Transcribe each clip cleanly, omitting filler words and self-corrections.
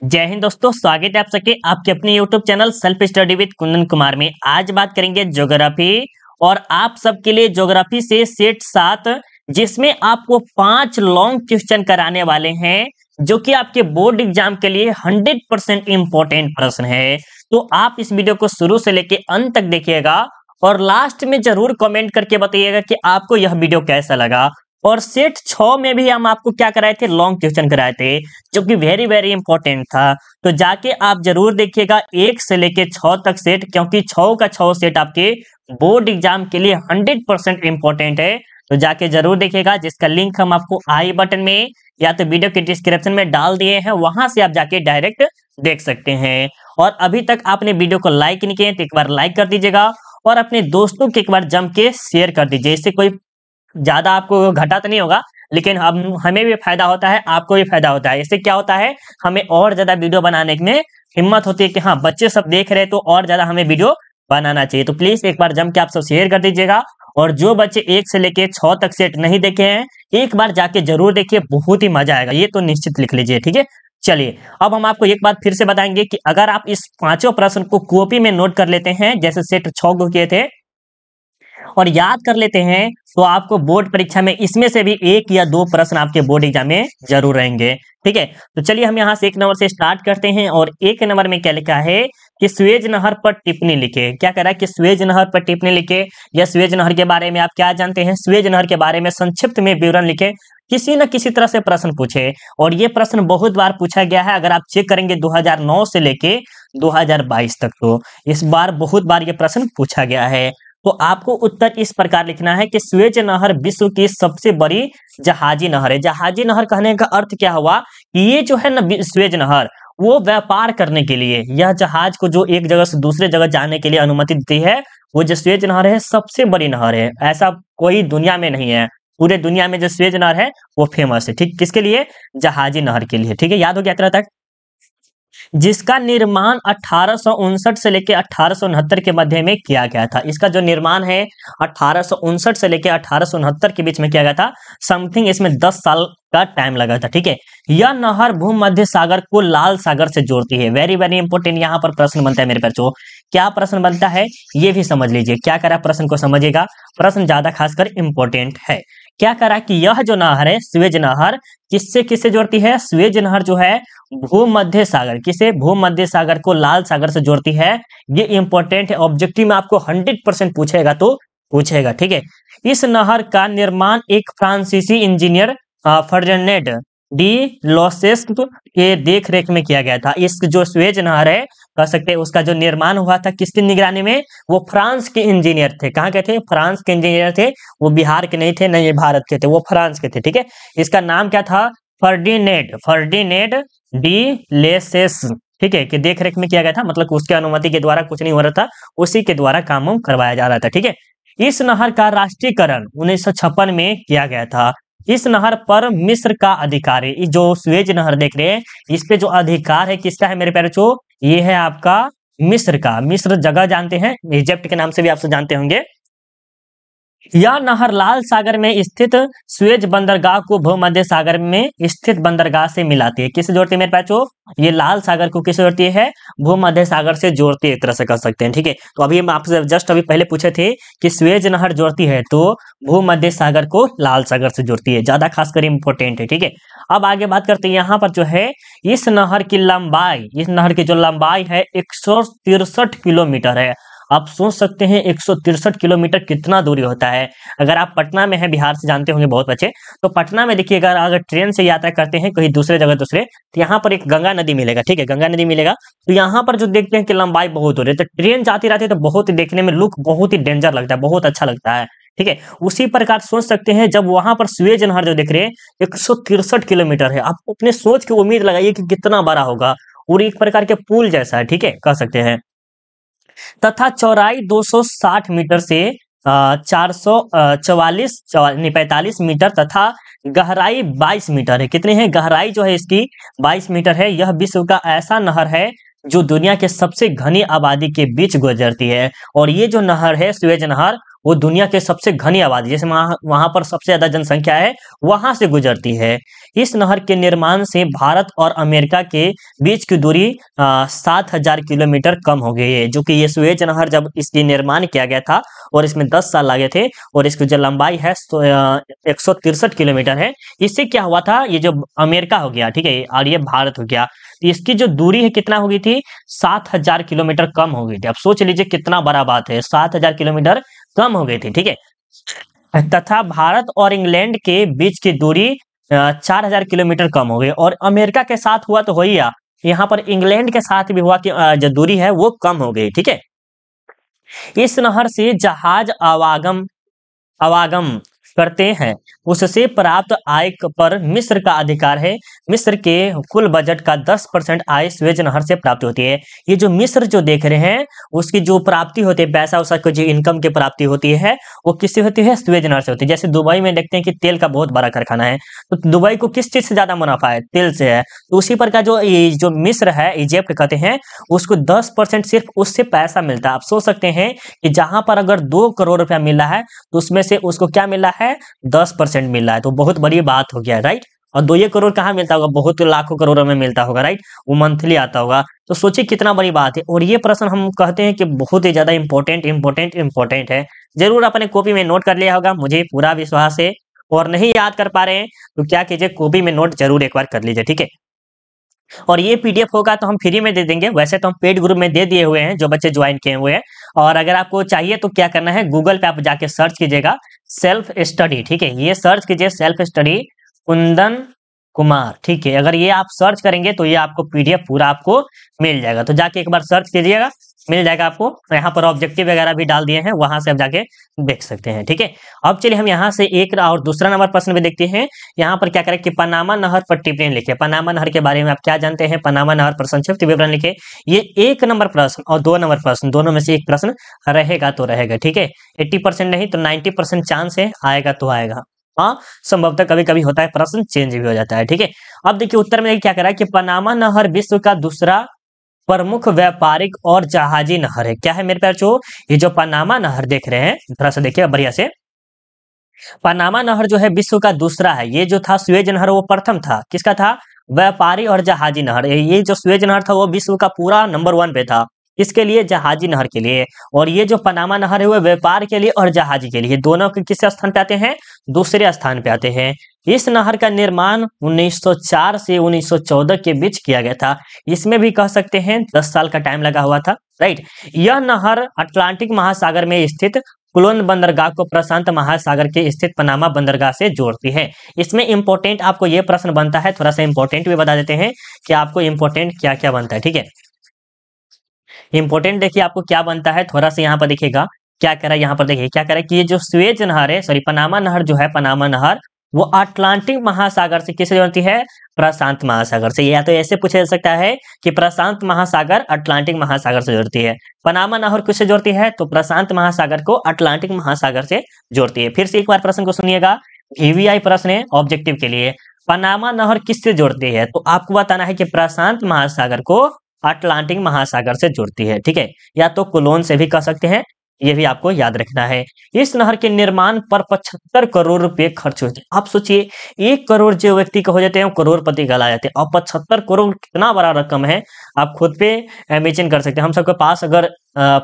जय हिंद दोस्तों, स्वागत है आप सबके आपके अपने YouTube channel self study with Kundan Kumar में। आज बात करेंगे ज्योग्राफी और आप सबके लिए ज्योग्राफी से सेट 7 जिसमें आपको 5 लॉन्ग क्वेश्चन कराने वाले हैं जो कि आपके बोर्ड एग्जाम के लिए 100% इंपॉर्टेंट प्रश्न है। तो आप इस वीडियो को शुरू से लेके अंत तक देखिएगा और लास्ट में जरूर कमेंट करके बताइएगा कि आपको यह वीडियो कैसा लगा। और सेट 6 में भी हम आपको क्या कराए थे, लॉन्ग क्वेश्चन कराए थे जो कि वेरी वेरी इंपॉर्टेंट था। तो जाके आप जरूर देखिएगा 1 से लेके 6 तक सेट, क्योंकि 6 का 6 सेट आपके बोर्ड एग्जाम के लिए 100% इंपॉर्टेंट है। तो जाके जरूर देखिएगा, जिसका लिंक हम आपको आई बटन में या तो वीडियो के डिस्क्रिप्शन में डाल दिए हैं, वहां से आप जाके डायरेक्ट देख सकते हैं। और अभी तक आपने वीडियो को लाइक नहीं किए तो एक बार लाइक कर दीजिएगा और अपने दोस्तों के एक बार जम के शेयर कर दीजिए। इससे कोई ज्यादा आपको घाटा तो नहीं होगा, लेकिन हमें भी फायदा होता है, आपको भी फायदा होता है। इससे क्या होता है, हमें और ज्यादा वीडियो बनाने में हिम्मत होती है कि हाँ बच्चे सब देख रहे हैं तो और ज्यादा हमें वीडियो बनाना चाहिए। तो प्लीज एक बार जम के आप सब शेयर कर दीजिएगा। और जो बच्चे 1 से लेके 6 तक सेट नहीं देखे हैं, एक बार जाके जरूर देखिए, बहुत ही मजा आएगा, ये तो निश्चित लिख लीजिए। ठीक है, चलिए अब हम आपको एक बात फिर से बताएंगे कि अगर आप इस 5 प्रश्न को कॉपी में नोट कर लेते हैं, जैसे सेट 6 को किए थे, और याद कर लेते हैं, तो आपको बोर्ड परीक्षा में इसमें से भी 1 या 2 प्रश्न आपके बोर्ड एग्जाम में जरूर रहेंगे। ठीक है, तो चलिए हम यहाँ से 1 नंबर से स्टार्ट करते हैं। और 1 नंबर में क्या लिखा है कि स्वेज नहर पर टिप्पणी लिखे। क्या कह रहा है कि स्वेज नहर पर टिप्पणी लिखे, या स्वेज नहर के बारे में आप क्या जानते हैं, स्वेज नहर के बारे में संक्षिप्त में विवरण लिखे। किसी न किसी तरह से प्रश्न पूछे, और ये प्रश्न बहुत बार पूछा गया है। अगर आप चेक करेंगे 2009 से लेके 2022 तक, तो इस बार बहुत बार ये प्रश्न पूछा गया है। तो आपको उत्तर इस प्रकार लिखना है कि स्वेज नहर विश्व की सबसे बड़ी जहाजी नहर है। जहाजी नहर कहने का अर्थ क्या हुआ कि ये जो है ना स्वेज नहर, वो व्यापार करने के लिए, यह जहाज को जो एक जगह से दूसरे जगह जाने के लिए अनुमति देती है, वो जो स्वेज नहर है सबसे बड़ी नहर है। ऐसा कोई दुनिया में नहीं है, पूरे दुनिया में जो स्वेज नहर है वो फेमस है। ठीक, किसके लिए? जहाजी नहर के लिए। ठीक है, याद हो गया इतना तक? जिसका निर्माण 1859 से लेके 1869 के मध्य में किया गया था। इसका जो निर्माण है 1859 से लेके 1869 के बीच में किया गया था। समथिंग इसमें 10 साल का टाइम लगा था। ठीक है, यह नहर भूमध्य सागर को लाल सागर से जोड़ती है। वेरी वेरी इंपॉर्टेंट यहाँ पर प्रश्न बनता है मेरे बच्चों। क्या प्रश्न बनता है ये भी समझ लीजिए। क्या करा, प्रश्न को समझिएगा, प्रश्न ज्यादा खासकर इंपॉर्टेंट है। क्या करा कि यह जो नहर है स्वेज नहर, किससे किससे जोड़ती है? स्वेज नहर जो है भूमध्य सागर, किसे? भूमध्य सागर को लाल सागर से जोड़ती है। ये इंपॉर्टेंट है, ऑब्जेक्टिव में आपको 100% पूछेगा तो पूछेगा। ठीक है, इस नहर का निर्माण एक फ्रांसीसी इंजीनियर फर्डिनेंड डी लॉसेस्क के देख रेख में किया गया था। इस जो स्वेज नहर है, कह सकते हैं उसका जो निर्माण हुआ था किसकी निगरानी में? वो फ्रांस के इंजीनियर थे। कहाँ के थे? फ्रांस के इंजीनियर थे। वो बिहार के नहीं थे, नहीं ये भारत के थे, वो फ्रांस के थे। ठीक है, इसका नाम क्या था? Ferdinand de laces. ठीक है, कि देख रेख में किया गया था, मतलब उसके अनुमति के द्वारा कुछ नहीं हो रहा था, उसी के द्वारा काम करवाया जा रहा था। ठीक है, इस नहर का राष्ट्रीयकरण 1956 में किया गया था। इस नहर पर मिस्र का अधिकार है। जो स्वेज नहर देख रहे हैं, इस पे जो अधिकार है किसका है मेरे प्यारे बच्चों? ये है आपका मिस्र का। मिस्र जगह जानते हैं, इजिप्ट के नाम से भी आप सब जानते होंगे। यह नहर लाल सागर में स्थित स्वेज बंदरगाह को भूमध्य सागर में स्थित बंदरगाह से मिलाती है। किससे जोड़ती है मेरे बच्चों? ये लाल सागर को किससे जोड़ती है? भूमध्य सागर से जोड़ती है, एक तरह से कह सकते हैं। ठीक है, तो अभी हम आपसे जस्ट अभी पहले पूछे थे कि स्वेज नहर जोड़ती है तो भूमध्य सागर को लाल सागर से जोड़ती है। ज्यादा खासकर इंपॉर्टेंट है। ठीक है, अब आगे बात करते हैं। यहाँ पर जो है इस नहर की लंबाई, इस नहर की जो लंबाई है 163 किलोमीटर है। आप सोच सकते हैं 163 किलोमीटर कितना दूरी होता है। अगर आप पटना में हैं, बिहार से जानते होंगे बहुत बच्चे, तो पटना में देखिए, अगर ट्रेन से यात्रा करते हैं कहीं दूसरे जगह दूसरे, तो यहाँ पर एक गंगा नदी मिलेगा। ठीक है, गंगा नदी मिलेगा, तो यहाँ पर जो देखते हैं कि लंबाई बहुत हो रही है, तो ट्रेन जाती रहती है तो बहुत ही देखने में लुक बहुत ही डेंजर लगता है, बहुत अच्छा लगता है। ठीक है, उसी प्रकार सोच सकते हैं जब वहां पर स्वेज नहर जो देख रहे हैं 163 किलोमीटर है, आप अपने सोच की उम्मीद लगाइए कि कितना बड़ा होगा, और एक प्रकार के पुल जैसा है। ठीक है, कह सकते हैं, तथा चौड़ाई 260 मीटर से 45 मीटर तथा गहराई 22 मीटर है। कितनी है गहराई? जो है इसकी 22 मीटर है। यह विश्व का ऐसा नहर है जो दुनिया के सबसे घनी आबादी के बीच गुजरती है। और ये जो नहर है स्वेज नहर, वो दुनिया के सबसे घनी आबादी, जैसे वहां पर सबसे ज्यादा जनसंख्या है, वहां से गुजरती है। इस नहर के निर्माण से भारत और अमेरिका के बीच की दूरी 7,000 किलोमीटर कम हो गई है। जो कि ये सुएज नहर जब इसकी निर्माण किया गया था और इसमें 10 साल लगे थे, और इसकी जो लंबाई है 163 किलोमीटर है। इससे क्या हुआ था, ये जो अमेरिका हो गया, ठीक है, और ये भारत हो गया, तो इसकी जो दूरी है कितना हो गई थी, 7,000 किलोमीटर कम हो गई थी। अब सोच लीजिए कितना बड़ा बात है, 7,000 किलोमीटर कम हो गई थी, ठीक है। तथा भारत और इंग्लैंड के बीच की दूरी 4,000 किलोमीटर कम हो गई। और अमेरिका के साथ हुआ तो हो ही, यहाँ पर इंग्लैंड के साथ भी हुआ कि जो दूरी है वो कम हो गई, ठीक है। इस नहर से जहाज आवागम आवागम करते हैं, उससे प्राप्त आय पर मिस्र का अधिकार है। मिस्र के कुल बजट का 10% आय सुएज नहर से प्राप्त होती है। ये जो मिस्र जो देख रहे हैं, उसकी जो प्राप्ति होती है, पैसा उसा को जो इनकम की प्राप्ति होती है, वो किससे होती है, सुएज नहर से होती है। जैसे दुबई में देखते हैं कि तेल का बहुत बड़ा कारखाना है, तो दुबई को किस चीज से ज्यादा मुनाफा है, तेल से है। तो उसी प्रकार जो मिस्र है, इजिप्ट कहते हैं, उसको 10% सिर्फ उससे पैसा मिलता है। आप सोच सकते हैं कि जहां पर अगर 2 करोड़ रुपया मिल रहा है, तो उसमें से उसको क्या मिल रहा है, 10% मिल रहा है। तो बहुत बड़ी बात हो गया, राइट। और 2 करोड़ कहाँ मिलता होगा, बहुत लाखों करोड़ों में मिलता होगा, राइट, वो मंथली आता होगा। तो सोचिए कितना बड़ी बात है। और ये प्रश्न हम कहते हैं कि बहुत ही ज्यादा इंपॉर्टेंट है। जरूर अपने कॉपी में नोट कर लिया होगा, मुझे पूरा विश्वास है। और नहीं याद कर पा रहे हैं तो क्या कीजिए, कॉपी में नोट जरूर एक बार कर लीजिए, ठीक है। और ये पीडीएफ होगा तो हम फ्री में दे देंगे, वैसे तो हम पेड ग्रुप में दे दिए हुए हैं जो बच्चे ज्वाइन किए हुए हैं। और अगर आपको चाहिए तो क्या करना है, गूगल पे आप जाके सर्च कीजिएगा सेल्फ स्टडी, ठीक है, ये सर्च कीजिए सेल्फ स्टडी कुंदन कुमार, ठीक है। अगर ये आप सर्च करेंगे तो ये आपको पीडीएफ पूरा आपको मिल जाएगा। तो जाके एक बार सर्च कीजिएगा, मिल जाएगा आपको। यहाँ पर ऑब्जेक्टिव वगैरह भी डाल दिए हैं, वहां से आप जाके देख सकते हैं, ठीक है। अब चलिए हम यहाँ से एक और दूसरा नंबर प्रश्न भी देखते हैं। यहाँ पर क्या करें कि पनामा नहर पर टिप्पणी लिखे। पनामा नहर के बारे में आप क्या जानते हैं, पनामा नहर पर संक्षिप्त विवरण लिखे। ये 1 नंबर प्रश्न और 2 नंबर प्रश्न, दोनों में से एक प्रश्न रहेगा तो रहेगा, ठीक है। 80% नहीं तो 90% चांस है, आएगा तो आएगा। हाँ, संभवतः कभी कभी होता है, प्रश्न चेंज भी हो जाता है, ठीक है। अब देखिए उत्तर में क्या करा कि पनामा नहर विश्व का दूसरा प्रमुख व्यापारिक और जहाजी नहर है। क्या है मेरे प्यारे बच्चों, ये जो पनामा नहर देख रहे हैं, थोड़ा सा देखिए बढ़िया से। पनामा नहर जो है विश्व का दूसरा है। ये जो था सुएज नहर वो प्रथम था, किसका था, व्यापारी और जहाजी नहर। ये जो सुएज नहर था वो विश्व का पूरा नंबर 1 पे था, किसके लिए, जहाजी नहर के लिए। और ये जो पनामा नहर है वो व्यापार के लिए और जहाजी के लिए, दोनों के किस स्थान पे आते हैं, दूसरे स्थान पे आते हैं। इस नहर का निर्माण 1904 से 1914 के बीच किया गया था। इसमें भी कह सकते हैं 10 साल का टाइम लगा हुआ था, राइट। यह नहर अटलांटिक महासागर में स्थित कुलोन बंदरगाह को प्रशांत महासागर के स्थित पनामा बंदरगाह से जोड़ती है। इसमें इंपॉर्टेंट आपको ये प्रश्न बनता है, थोड़ा सा इंपॉर्टेंट भी बता देते हैं कि आपको इंपॉर्टेंट क्या क्या बनता है, ठीक है। इंपॉर्टेंट देखिए आपको क्या बनता है, थोड़ा सा यहाँ पर देखिएगा क्या कह रहा है। यहाँ पर देखिए क्या कह रहा है कि ये जो सुएज नहर है, सॉरी पनामा नहर जो है, पनामा नहर वो अटलांटिक महासागर से किससे जुड़ती है, प्रशांत महासागर से। या तो ऐसे पूछा जा सकता है कि प्रशांत महासागर अटलांटिक महासागर से जुड़ती है। पनामा नहर किससे जोड़ती है, तो प्रशांत महासागर को अटलांटिक महासागर से जोड़ती है। फिर से एक बार प्रश्न को सुनिएगा, वीवीआई प्रश्न है ऑब्जेक्टिव के लिए। पनामा नहर किससे जोड़ती है, तो आपको बताना है कि प्रशांत महासागर को अटलांटिक महासागर से जोड़ती है, ठीक है। या तो कुलोन से भी कह सकते हैं, ये भी आपको याद रखना है। इस नहर के निर्माण पर 75 करोड़ रुपए खर्च हुए थे। आप सोचिए 1 करोड़ जो व्यक्ति का हो जाते हैं करोड़पति कहला जाते हैं, और 75 करोड़ कितना बड़ा रकम है, आप खुद पे इमेजिन कर सकते हैं। हम सबके पास अगर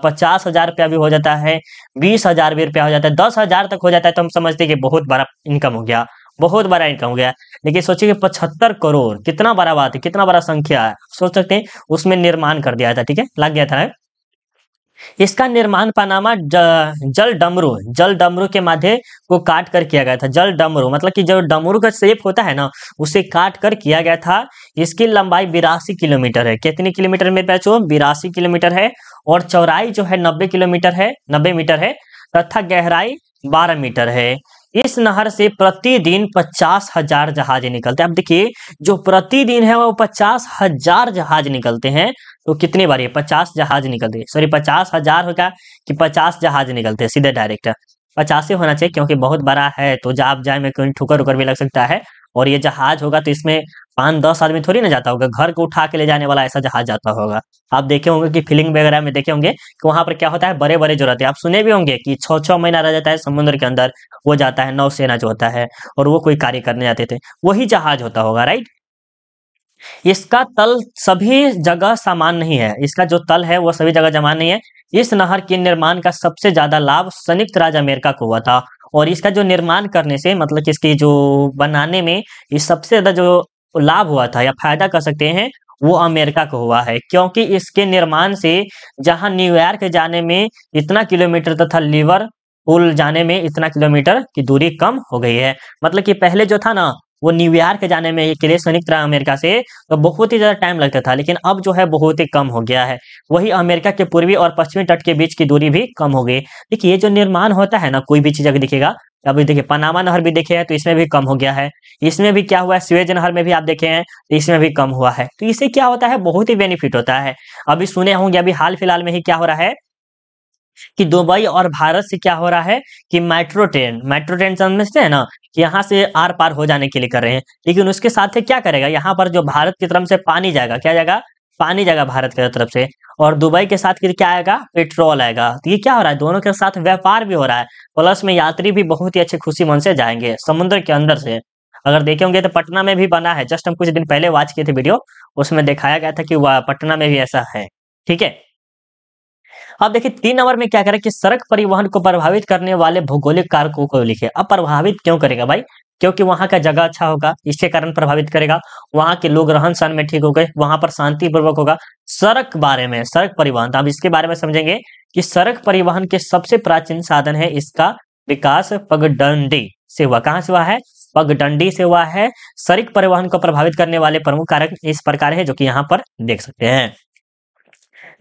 50,000 रुपया भी हो जाता है, 20,000 भी रुपया हो जाता है, 10,000 तक हो जाता है, तो हम समझते हैं कि बहुत बड़ा इनकम हो गया, बहुत बड़ा इनकम हो गया। लेकिन सोचिए 75 करोड़ कितना बड़ा बात है, कितना बड़ा संख्या है, सोच सकते हैं। उसमें निर्माण कर दिया था, ठीक है, लग गया था। इसका निर्माण पनामा जल डमरू के माध्यम को काट कर किया गया था। जल डमरू मतलब कि जो डमरू का शेप होता है ना, उसे काट कर किया गया था। इसकी लंबाई 82 किलोमीटर है। कितने किलोमीटर में बच्चों, 82 किलोमीटर है। और चौड़ाई जो है 90 किलोमीटर है, 90 मीटर है, तथा गहराई 12 मीटर है। इस नहर से प्रतिदिन 50,000 जहाज निकलते हैं। अब देखिए जो प्रतिदिन है वो 50,000 जहाज निकलते हैं। तो कितनी बार ये 50 जहाज निकलते हैं, सॉरी 50,000 होगा कि 50 जहाज निकलते हैं, सीधे डायरेक्ट 50 ही होना चाहिए क्योंकि बहुत बड़ा है, तो जब आप जाए में कोई ठुकर उकर भी लग सकता है, और ये जहाज होगा तो इसमें 5-10 आदमी थोड़ी ना जाता होगा, घर को उठा के ले जाने वाला ऐसा जहाज जाता होगा। आप देखे होंगे कि फिल्म वगैरह में देखे होंगे कि वहां पर क्या होता है, बड़े बड़े जो रहते हैं, आप सुने भी होंगे कि 6-6 महीना रह जाता है समुद्र के अंदर, वो जाता है नौसेना जो होता है, और वो कोई कार्य करने जाते थे, वही जहाज होता होगा, राइट। इसका तल सभी जगह समान नहीं है, इसका जो तल है वो सभी जगह समान नहीं है। इस नहर के निर्माण का सबसे ज्यादा लाभ संयुक्त राज्य अमेरिका को हुआ था, और इसका जो निर्माण करने से मतलब कि इसकी जो बनाने में ये सबसे ज्यादा जो लाभ हुआ था या फायदा कर सकते हैं, वो अमेरिका को हुआ है, क्योंकि इसके निर्माण से जहां न्यूयॉर्क जाने में इतना किलोमीटर तथा लिवरपूल जाने में इतना किलोमीटर की दूरी कम हो गई है। मतलब कि पहले जो था ना, वो न्यूयॉर्क जाने में के लिए संयुक्त राज्य अमेरिका से तो बहुत ही ज्यादा टाइम लगता था, लेकिन अब जो है बहुत ही कम हो गया है। वही अमेरिका के पूर्वी और पश्चिमी तट के बीच की दूरी भी कम हो गई। देखिए ये जो निर्माण होता है ना, कोई भी चीज अगर दिखेगा, अभी देखिए पनामा नहर भी देखे हैं तो इसमें भी कम हो गया है। इसमें भी क्या हुआ है, स्वेज नहर में भी आप देखे हैं तो इसमें भी कम हुआ है। तो इससे क्या होता है, बहुत ही बेनिफिट होता है। अभी सुने होंगे, अभी हाल फिलहाल में ही क्या हो रहा है कि दुबई और भारत से क्या हो रहा है कि मेट्रो ट्रेन समझते हैं ना, कि यहाँ से आर पार हो जाने के लिए कर रहे हैं। लेकिन उसके साथ है क्या करेगा, यहाँ पर जो भारत की तरफ से पानी जाएगा, क्या जाएगा, पानी जाएगा भारत की तरफ से, और दुबई के साथ क्या आएगा, पेट्रोल आएगा। तो ये क्या हो रहा है, दोनों के साथ व्यापार भी हो रहा है, प्लस में यात्री भी बहुत ही अच्छे खुशी मन से जाएंगे समुद्र के अंदर से। अगर देखे होंगे तो पटना में भी बना है, जस्ट हम कुछ दिन पहले वॉच किए थे वीडियो, उसमें दिखाया गया था कि वह पटना में भी ऐसा है। ठीक है। अब देखिए 3 नंबर में क्या करें कि सड़क परिवहन को प्रभावित करने वाले भौगोलिक कारकों को लिखे। अब प्रभावित क्यों करेगा भाई, क्योंकि वहां का जगह अच्छा होगा, इसके कारण प्रभावित करेगा। वहां के लोग रहन सहन में ठीक हो गए, वहां पर शांतिपूर्वक होगा। सड़क बारे में, सड़क परिवहन, तो अब इसके बारे में समझेंगे कि सड़क परिवहन के सबसे प्राचीन साधन है, इसका विकास पगडंडी से हुआ। कहां से हुआ है, पगडंडी से हुआ है। सड़क परिवहन को प्रभावित करने वाले प्रमुख कारक इस प्रकार है, जो कि यहाँ पर देख सकते हैं।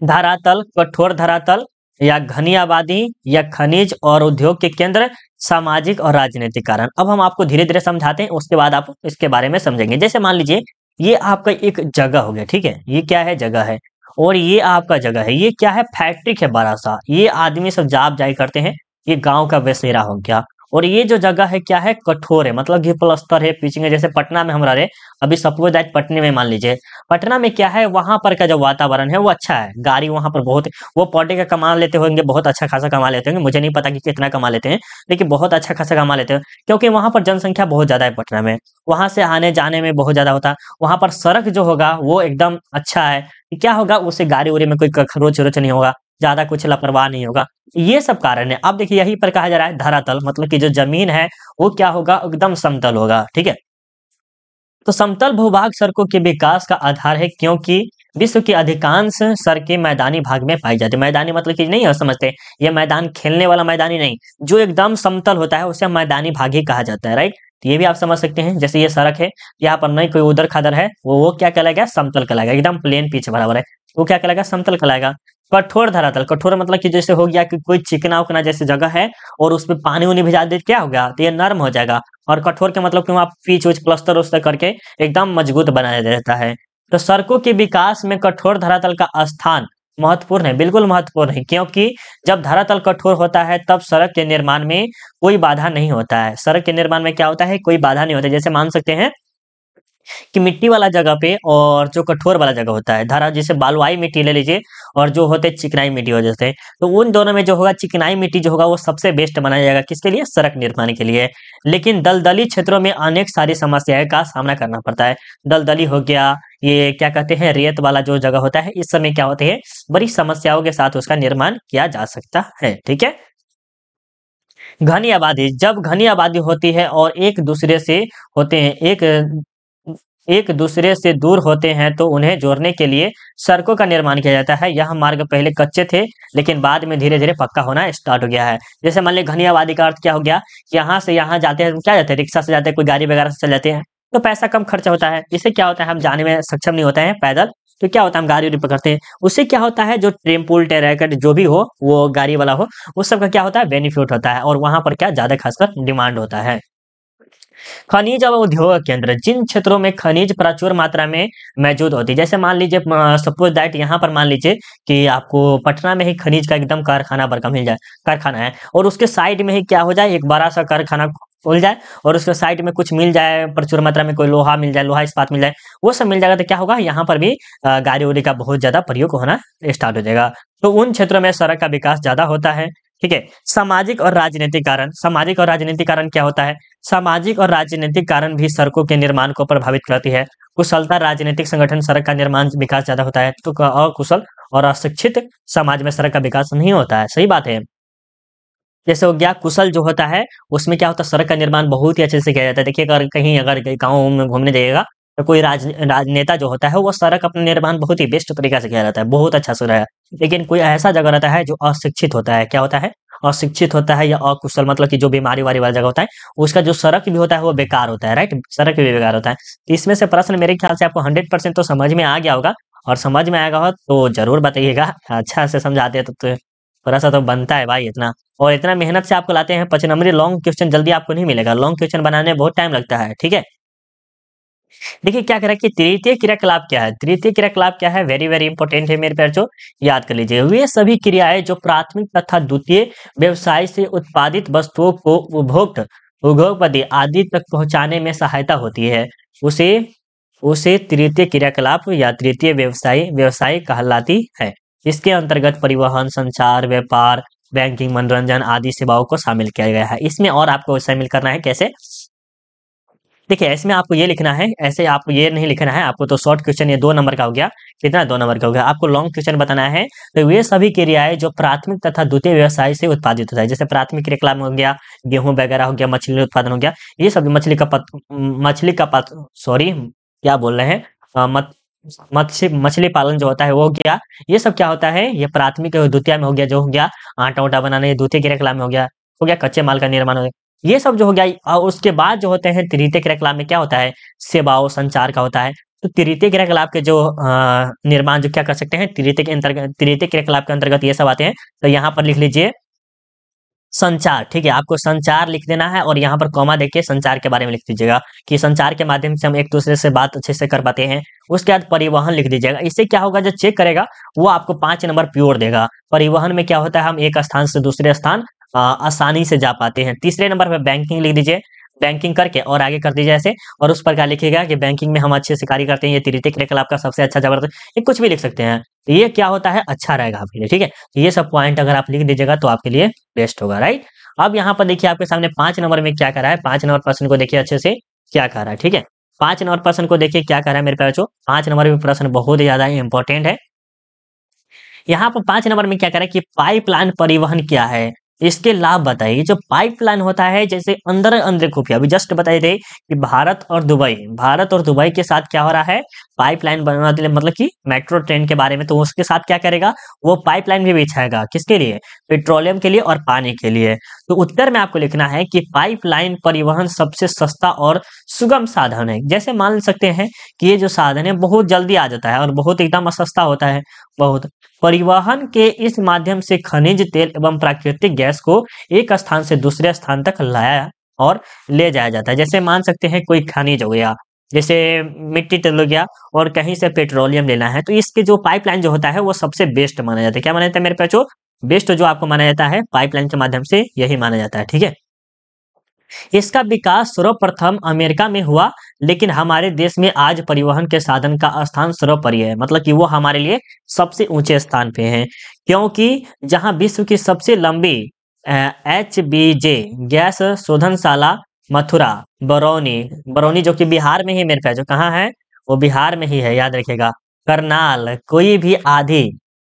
धरातल, कठोर धरातल, या घनी आबादी, या खनिज और उद्योग के केंद्र, सामाजिक और राजनीतिक कारण। अब हम आपको धीरे धीरे समझाते हैं, उसके बाद आप इसके बारे में समझेंगे। जैसे मान लीजिए ये आपका एक जगह हो गया, ठीक है, ये क्या है, जगह है, और ये आपका जगह है, ये क्या है, फैक्ट्री है बड़ा सा, ये आदमी सब जाप जाई करते हैं, ये गांव का बसेरा हो गया। और ये जो जगह है क्या है, कठोर है, मतलब कि प्लस्तर है, पिचिंग है। जैसे पटना में हम रह रहे, अभी सपोज दैट पटने में मान लीजिए, पटना में क्या है, वहां पर का जो वातावरण है वो अच्छा है, गाड़ी वहां पर बहुत, वो पौधे का कमा लेते होंगे, बहुत अच्छा खासा कमा लेते होंगे, मुझे नहीं पता कि कितना कमा लेते हैं, लेकिन बहुत अच्छा खासा कमा लेते हैं, क्योंकि वहां पर जनसंख्या बहुत ज्यादा है पटना में, वहां से आने जाने में बहुत ज्यादा होता है। वहां पर सड़क जो होगा वो एकदम अच्छा है, कि क्या होगा, उससे गाड़ी उड़ी में कोई खरोच वरोच नहीं होगा, ज्यादा कुछ लापरवाह नहीं होगा। ये सब कारण है। अब देखिए यहीं पर कहा जा रहा है धरातल, मतलब कि जो जमीन है वो क्या होगा, एकदम समतल होगा, ठीक है। तो समतल भूभाग सड़कों के विकास का आधार है, क्योंकि विश्व की अधिकांश सड़कें मैदानी भाग में पाई जाती है। मैदानी मतलब कि नहीं हो समझते, ये मैदान खेलने वाला मैदानी नहीं, जो एकदम समतल होता है उसे मैदानी भाग ही कहा जाता है, राइट। तो ये भी आप समझ सकते हैं, जैसे ये सड़क है, यहाँ पर नहीं कोई उधर खादर है, वो क्या कहलाएगा, समतल कहलाएगा, एकदम प्लेन पीछे बराबर है, वो क्या कहलाएगा, समतल कहलाएगा। कठोर धरातल, कठोर मतलब कि जैसे हो गया कि कोई चिकना उकना जैसे जगह है और उसपे पानी उनी भिजा दे, क्या हो गया, तो ये नर्म हो जाएगा। और कठोर के मतलब कि वहाँ पीच उच प्लस्तर उस्तर करके एकदम मजबूत बनाया जाता है। तो सड़कों के विकास में कठोर धरातल का स्थान महत्वपूर्ण है, बिल्कुल महत्वपूर्ण है, क्योंकि जब धरातल कठोर होता है तब सड़क के निर्माण में कोई बाधा नहीं होता है। सड़क के निर्माण में क्या होता है, कोई बाधा नहीं होता। जैसे मान सकते हैं कि मिट्टी वाला जगह पे और जो कठोर वाला जगह होता है, धारा जैसे बालुआई मिट्टी ले लीजिए और जो होते चिकनाई मिट्टी हो जाते हैं, तो उन दोनों में जो होगा चिकनाई मिट्टी जो होगा वो सबसे बेस्ट बनाया जाएगा, किसके लिए, सड़क निर्माण के लिए। लेकिन दलदली क्षेत्रों में अनेक सारी समस्याएं का सामना करना पड़ता है। दलदली हो गया, ये क्या कहते हैं, रेत वाला जो जगह होता है, इस समय क्या होते हैं, बड़ी समस्याओं के साथ उसका निर्माण किया जा सकता है, ठीक है। घनी आबादी, जब घनी आबादी होती है और एक दूसरे से होते हैं, एक दूसरे से दूर होते हैं, तो उन्हें जोड़ने के लिए सड़कों का निर्माण किया जाता है। यह मार्ग पहले कच्चे थे, लेकिन बाद में धीरे धीरे पक्का होना स्टार्ट हो गया है। जैसे मान लीजिए घनी आबादी का अर्थ क्या हो गया, यहाँ से यहाँ जाते हैं, क्या जाते हैं, रिक्शा से जाते हैं, कोई गाड़ी वगैरह से चल जाते हैं, तो पैसा कम खर्चा होता है। इससे क्या होता है, हम जाने में सक्षम नहीं होते हैं पैदल, तो क्या होता है, हम गाड़ी उड़ी पकड़ते हैं। उससे क्या होता है, जो टेम्पुल टेराकट जो भी हो, वो गाड़ी वाला हो, उस सब का क्या होता है, बेनिफिट होता है, और वहां पर क्या ज्यादा खासकर डिमांड होता है। खनिज और उद्योग केंद्र, जिन क्षेत्रों में खनिज प्रचुर मात्रा में मौजूद होती है, जैसे मान लीजिए सपोज दैट यहाँ पर मान लीजिए कि आपको पटना में ही खनिज का एकदम कारखाना बड़का मिल जाए, कारखाना है, और उसके साइड में ही क्या हो जाए, एक बड़ा सा कारखाना खुल जाए और उसके साइड में कुछ मिल जाए, प्रचुर मात्रा में कोई लोहा मिल जाए, लोहा इस्पात मिल जाए, वो सब मिल जाएगा तो क्या होगा, यहाँ पर भी गाड़ी उड़ी का बहुत ज्यादा प्रयोग होना स्टार्ट हो जाएगा। तो उन क्षेत्रों में सड़क का विकास ज्यादा होता है। ठीक है। सामाजिक और राजनीतिक कारण, सामाजिक और राजनीतिक कारण क्या होता है, सामाजिक और राजनीतिक कारण भी सड़कों के निर्माण को प्रभावित करती है। कुशलता राजनीतिक संगठन सड़क का निर्माण विकास ज्यादा होता है, तो अकुशल और अशिक्षित समाज में सड़क का विकास नहीं होता है। सही बात है। जैसे हो गया कुशल जो होता है, उसमें क्या होता है, सड़क का निर्माण बहुत ही अच्छे से किया जाता है। देखिए अगर कहीं अगर गाँव में घूमने जाइएगा तो कोई राजनेता जो होता है वो सड़क अपना निर्माण बहुत ही बेस्ट तरीका से किया जाता है, बहुत अच्छा से रहा है। लेकिन कोई ऐसा जगह रहता है जो अशिक्षित होता है, क्या होता है, अशिक्षित होता है या अकुशल, मतलब कि जो बीमारी वारी वाला जगह होता है, उसका जो सड़क भी होता है वो बेकार होता है, राइट, सड़क भी बेकार होता है। तो इसमें से प्रश्न मेरे ख्याल से आपको 100% तो समझ में आ गया होगा, और समझ में आएगा हो तो जरूर बताइएगा, अच्छा से समझाते हैं तो थोड़ा सा तो बनता है भाई इतना, और इतना मेहनत से आपको लाते हैं 5 नंबरी। लॉन्ग क्वेश्चन जल्दी आपको नहीं मिलेगा, लॉन्ग क्वेश्चन बनाने में बहुत टाइम लगता है। ठीक है। देखिए क्या करें कि तृतीय क्रियाकलाप क्या है, तृतीय क्रियाकलाप क्या है, वेरी वेरी इंपॉर्टेंट है मेरे प्यारे, याद कर लीजिए। वे सभी क्रियाएं जो प्राथमिक तथा द्वितीय व्यवसाय से उत्पादित वस्तुओं को उपभोक्त उद्योगपति आदि तक पहुंचाने में सहायता होती है, उसे उसे तृतीय क्रियाकलाप या तृतीय व्यवसाय व्यवसाय कहलाती है। इसके अंतर्गत परिवहन, संचार, व्यापार, बैंकिंग, मनोरंजन आदि सेवाओं को शामिल किया गया है। इसमें और आपको शामिल करना है कैसे, देखिए इसमें आपको ये लिखना है, ऐसे आपको ये नहीं लिखना है, आपको तो शॉर्ट क्वेश्चन ये 2 नंबर का हो गया, कितना 2 नंबर का हो गया, आपको लॉन्ग क्वेश्चन बताना है। तो वे सभी क्रियाएं जो प्राथमिक तथा द्वितीय व्यवसाय से उत्पादित होता है, जैसे प्राथमिक क्रियाकलाप में हो गया गेहूं वगैरह हो गया, मछली उत्पादन हो गया, ये सब मछली का पत सॉरी क्या बोल रहे हैं, मछली पालन जो होता है वो हो गया। ये सब क्या होता है, ये प्राथमिक और द्वितीय में हो गया, जो हो गया आटा उटा बनाने, ये द्वितीय क्रियाकलाप में हो गया कच्चे माल का निर्माण हो गया, ये सब जो हो गया। और उसके बाद जो होते हैं तृतीय क्रियाकलाप में क्या होता है, सेवाओं संचार का होता है। तो तृतीय क्रियाकलाप के जो निर्माण जो क्या कर सकते हैं, तृतीय के अंतर्गत, तृतीय क्रियाकलाप के अंतर्गत ये सब आते हैं। तो यहाँ पर लिख लीजिए संचार। ठीक है, आपको संचार लिख देना है और यहाँ पर कॉमा देके संचार के बारे में लिख दीजिएगा कि संचार के माध्यम से हम एक दूसरे से बात अच्छे से कर पाते हैं। उसके बाद परिवहन लिख दीजिएगा। इससे क्या होगा, जो चेक करेगा वो आपको 5 नंबर प्योर देगा। परिवहन में क्या होता है, हम एक स्थान से दूसरे स्थान आसानी से जा पाते हैं। तीसरे नंबर पर बैंकिंग लिख दीजिए, बैंकिंग करके और आगे कर दीजिए ऐसे, और उस पर क्या लिखिएगा कि बैंकिंग में हम अच्छे से कार्य करते हैं, ये तृतीय क्रियाकलाप का सबसे अच्छा जबरदस्त, ये कुछ भी लिख सकते हैं। तो ये क्या होता है, अच्छा रहेगा आपके लिए। ठीक है, तो ये सब पॉइंट अगर आप लिख दीजिएगा तो आपके लिए बेस्ट होगा, राइट। अब यहाँ पर देखिए आपके सामने 5 नंबर में क्या कर रहा है, 5 नंबर प्रश्न को देखिए अच्छे से क्या कर रहा है। ठीक है, 5 नंबर प्रश्न को देखिए क्या कर रहा है मेरे प्यारे बच्चों। 5 नंबर में प्रश्न बहुत ही ज्यादा इंपॉर्टेंट है। यहाँ पर 5 नंबर में क्या करें कि पाइपलाइन परिवहन क्या है, इसके लाभ बताइए। जो पाइपलाइन होता है, जैसे अंदर अंदर खुफिया, अभी जस्ट बताए थे कि भारत और दुबई के साथ क्या हो रहा है, पाइपलाइन बनवा दिले, मतलब कि मेट्रो ट्रेन के बारे में। तो उसके साथ क्या करेगा, वो पाइपलाइन भी बिछाएगा, किसके लिए, पेट्रोलियम के लिए और पानी के लिए। तो उत्तर में आपको लिखना है कि पाइपलाइन परिवहन सबसे सस्ता और सुगम साधन है। जैसे मान सकते हैं कि ये जो साधन है बहुत जल्दी आ जाता है और बहुत एकदम सस्ता होता है, बहुत। परिवहन के इस माध्यम से खनिज तेल एवं प्राकृतिक गैस को एक स्थान से दूसरे स्थान तक लाया और ले जाया जाता है। जैसे मान सकते हैं कोई खनिज हो गया, जैसे मिट्टी तेल हो गया, और कहीं से पेट्रोलियम लेना है, तो इसके जो पाइपलाइन जो होता है वो सबसे बेस्ट माना जाता है। क्या माना जाता है मेरे बच्चों, बेस्ट जो आपको माना जाता है पाइपलाइन के माध्यम से, यही माना जाता है। ठीक है, इसका विकास सर्वप्रथम अमेरिका में हुआ, लेकिन हमारे देश में आज परिवहन के साधन का स्थान सर्वोपरि है, मतलब कि वो हमारे लिए सबसे ऊंचे स्थान पे है। क्योंकि जहां विश्व की सबसे लंबी HBJ गैस शोधनशाला मथुरा बरौनी, बरौनी जो कि बिहार में ही मेरे पास, जो कहाँ है, वो बिहार में ही है, याद रखिएगा। करनाल, कोई भी आधी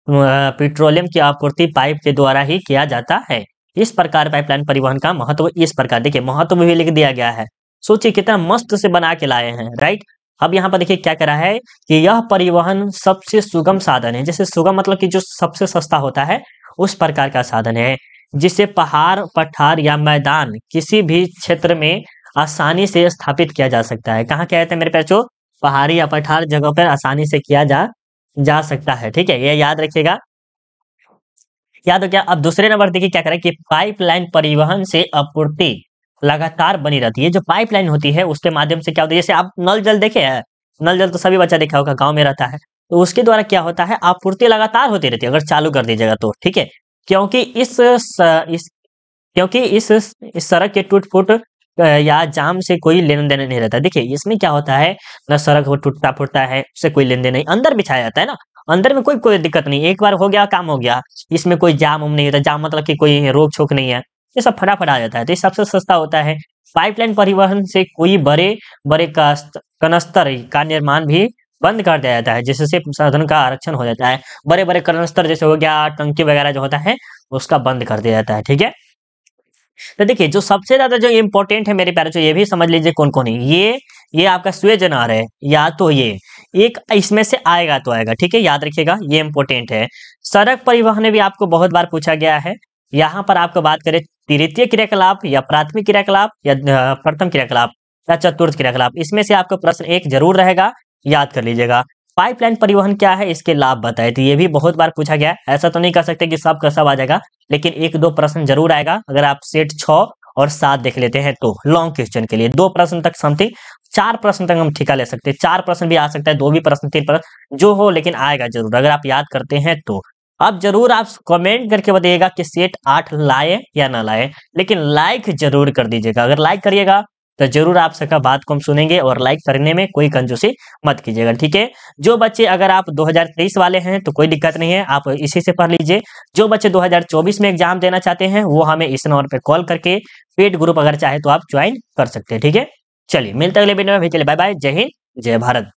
पेट्रोलियम की आपूर्ति पाइप के द्वारा ही किया जाता है। इस प्रकार पाइपलाइन परिवहन का महत्व इस प्रकार, देखिए महत्व भी लिख दिया गया है। सोचिए कितना मस्त से बना के लाए हैं, राइट। अब यहाँ पर देखिए क्या करा है कि यह परिवहन सबसे सुगम साधन है। जैसे सुगम मतलब कि जो सबसे सस्ता होता है, उस प्रकार का साधन है, जिसे पहाड़, पठार या मैदान किसी भी क्षेत्र में आसानी से स्थापित किया जा सकता है। कहाँ क्या कहते हैं मेरे बच्चों, पहाड़ी या पठार जगह पर आसानी से किया जा सकता है। ठीक है, ये याद रखिएगा, याद हो गया। अब दूसरे नंबर देखिए क्या करें कि पाइपलाइन परिवहन से आपूर्ति लगातार बनी रहती है। जो पाइपलाइन होती है उसके माध्यम से क्या होता है, जैसे आप नल जल देखे हैं, नल जल तो सभी बच्चा देखा होगा, गांव में रहता है, तो उसके द्वारा क्या होता है, आपूर्ति लगातार होती रहती है अगर चालू कर दीजिएगा तो। ठीक है, क्योंकि इस क्योंकि इस सड़क के टूट फूट या जाम से कोई लेना देना नहीं रहता। देखिए इसमें क्या होता है ना, सड़क वो टूटता फूटता है, उससे कोई लेन देन नहीं, अंदर बिछाया जाता है ना, अंदर में कोई कोई दिक्कत नहीं, एक बार हो गया काम हो गया। इसमें कोई जाम उम नहीं होता, जाम मतलब कि कोई रोक छोक नहीं है, ये सब फटाफट आ जाता है, तो ये सबसे सस्ता होता है। पाइपलाइन परिवहन से कोई बड़े बड़े कनस्तर का निर्माण भी बंद कर दिया जाता है, जिससे साधन का आरक्षण हो जाता है। बड़े बड़े कनस्तर जैसे हो गया, टंकी वगैरह जो होता है उसका बंद कर दिया जाता है, ठीक है। तो देखिए जो सबसे ज्यादा जो इम्पोर्टेंट है मेरे प्यारे, तो ये भी समझ लीजिए कौन कौन है ये आपका सुएज नहर है, या तो ये एक इसमें से आएगा तो आएगा, ठीक है, याद रखिएगा ये इंपॉर्टेंट है। सड़क परिवहन में भी आपको बहुत बार पूछा गया है। यहाँ पर आपको बात करें तृतीय क्रियाकलाप या प्राथमिक क्रियाकलाप या प्रथम क्रियाकलाप या चतुर्थ क्रियाकलाप, इसमें से आपका प्रश्न एक जरूर रहेगा, याद कर लीजिएगा। पाइपलाइन परिवहन क्या है, इसके लाभ बताए, तो ये भी बहुत बार पूछा गया है। ऐसा तो नहीं कह सकते कि सब का सब आ जाएगा, लेकिन एक दो प्रश्न जरूर आएगा। अगर आप सेट 6 और 7 देख लेते हैं तो लॉन्ग क्वेश्चन के लिए 2 प्रश्न तक समथिंग 4 प्रश्न तक हम ठिका ले सकते हैं। 4 प्रश्न भी आ सकता है, 2 भी प्रश्न, 3 प्रश्न जो हो, लेकिन आएगा जरूर अगर आप याद करते हैं तो। अब जरूर आप कमेंट करके बताइएगा कि सेट 8 लाए या ना लाए, लेकिन लाइक जरूर कर दीजिएगा। अगर लाइक करिएगा तो जरूर आप सबका बात को हम सुनेंगे, और लाइक करने में कोई कंजूसी मत कीजिएगा, ठीक है। जो बच्चे अगर आप 2023 वाले हैं तो कोई दिक्कत नहीं है, आप इसी से पढ़ लीजिए। जो बच्चे 2024 में एग्जाम देना चाहते हैं वो हमें इस नंबर पे कॉल करके पेड ग्रुप अगर चाहे तो आप ज्वाइन कर सकते हैं, ठीक है। चलिए मिलते हैं अगले वीडियो में, चलिए बाय बाय, जय हिंद जय भारत।